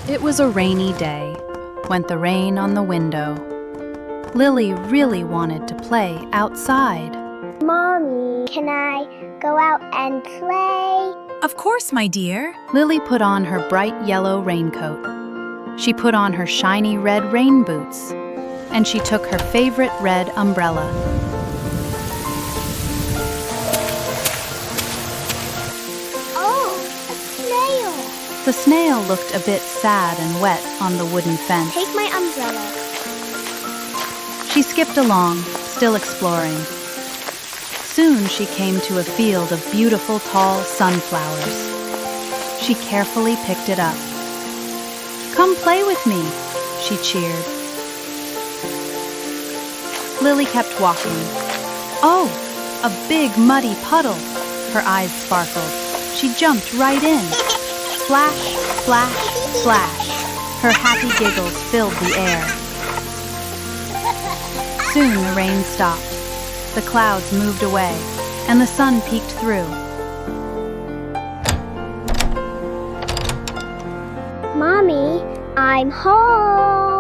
It was a rainy day. Went the rain on the window. Lily really wanted to play outside. Mommy, can I go out and play? Of course, my dear. Lily put on her bright yellow raincoat. She put on her shiny red rain boots. And she took her favorite red umbrella. Oh, a snail! The snail looked a bit sad and wet on the wooden fence. Take my umbrella. She skipped along, still exploring. Soon she came to a field of beautiful tall sunflowers. She carefully picked it up. "Come play with me," she cheered. Lily kept walking. Oh, a big muddy puddle! Her eyes sparkled. She jumped right in. Splash, splash, splash. Her happy giggles filled the air. Soon the rain stopped. The clouds moved away, and the sun peeked through. Mommy, I'm home!